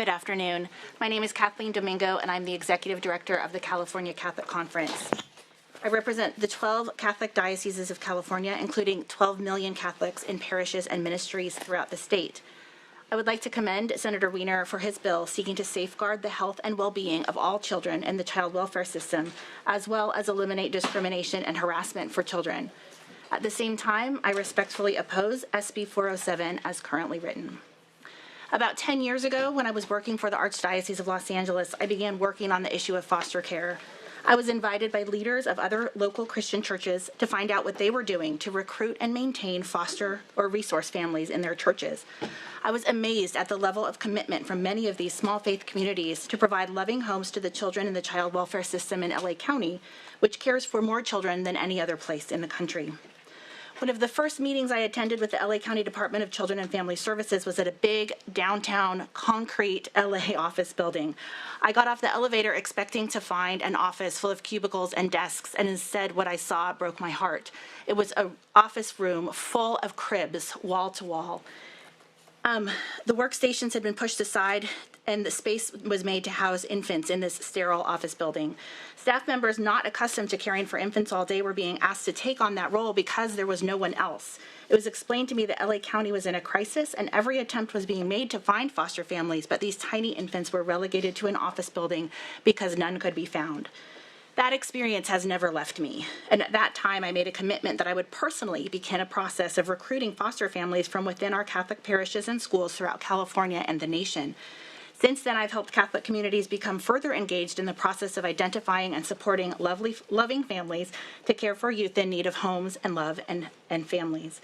Good afternoon. My name is Kathleen Domingo, and I'm the Executive Director of the California Catholic Conference. I represent the 12 Catholic dioceses of California, including 12 million Catholics in parishes and ministries throughout the state. I would like to commend Senator Wiener for his bill seeking to safeguard the health and well-being of all children in the child welfare system, as well as eliminate discrimination and harassment for children. At the same time, I respectfully oppose SB 407 as currently written. About 10 years ago, when I was working for the Archdiocese of Los Angeles, I began working on the issue of foster care. I was invited by leaders of other local Christian churches to find out what they were doing to recruit and maintain foster or resource families in their churches. I was amazed at the level of commitment from many of these small faith communities to provide loving homes to the children in the child welfare system in LA County, which cares for more children than any other place in the country. One of the first meetings I attended with the LA County Department of Children and Family Services was at a big downtown concrete LA office building. I got off the elevator expecting to find an office full of cubicles and desks, and instead what I saw broke my heart. It was an office room full of cribs, wall to wall. The workstations had been pushed aside, and the space was made to house infants in this sterile office building. Staff members not accustomed to caring for infants all day were being asked to take on that role because there was no one else. It was explained to me that LA County was in a crisis and every attempt was being made to find foster families, but these tiny infants were relegated to an office building because none could be found. That experience has never left me, and at that time I made a commitment that I would personally begin a process of recruiting foster families from within our Catholic parishes and schools throughout California and the nation. Since then, I've helped Catholic communities become further engaged in the process of identifying and supporting loving families to care for youth in need of homes and love and families.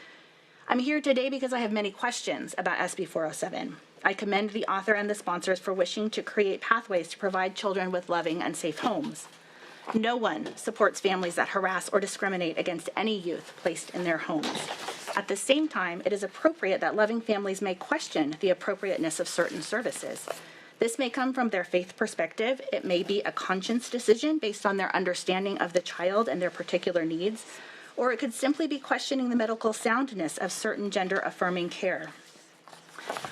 I'm here today because I have many questions about SB 407. I commend the author and the sponsors for wishing to create pathways to provide children with loving and safe homes. No one supports families that harass or discriminate against any youth placed in their homes. At the same time, it is appropriate that loving families may question the appropriateness of certain services. This may come from their faith perspective. It may be a conscience decision based on their understanding of the child and their particular needs, or it could simply be questioning the medical soundness of certain gender-affirming care.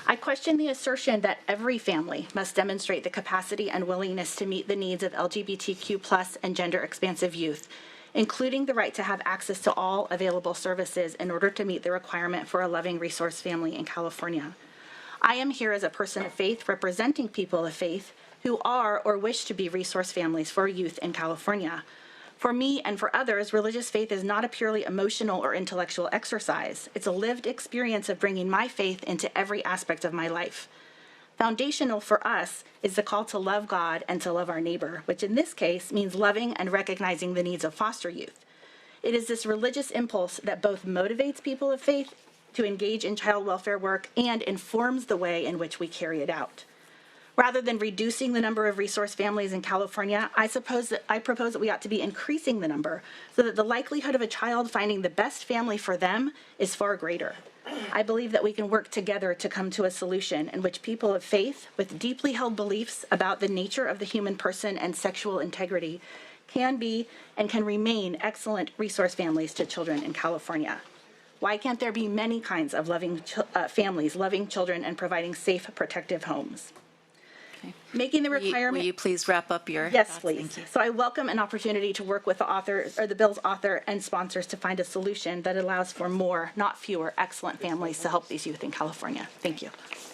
I question the assertion that every family must demonstrate the capacity and willingness to meet the needs of LGBTQ+ and gender-expansive youth, including the right to have access to all available services in order to meet the requirement for a loving resource family in California. I am here as a person of faith representing people of faith who are or wish to be resource families for youth in California. For me and for others, religious faith is not a purely emotional or intellectual exercise. It's a lived experience of bringing my faith into every aspect of my life. Foundational for us is the call to love God and to love our neighbor, which in this case means loving and recognizing the needs of foster youth. It is this religious impulse that both motivates people of faith to engage in child welfare work and informs the way in which we carry it out. Rather than reducing the number of resource families in California, I propose that we ought to be increasing the number so that the likelihood of a child finding the best family for them is far greater. I believe that we can work together to come to a solution in which people of faith with deeply held beliefs about the nature of the human person and sexual integrity can be and can remain excellent resource families to children in California. Why can't there be many kinds of loving families, loving children, and providing safe, protective homes? Making the requirement. Will you please wrap up your Yes, thoughts? please. So I welcome an opportunity to work with the author or the bill's author and sponsors to find a solution that allows for more, not fewer, excellent families to help these youth in California. Thank you.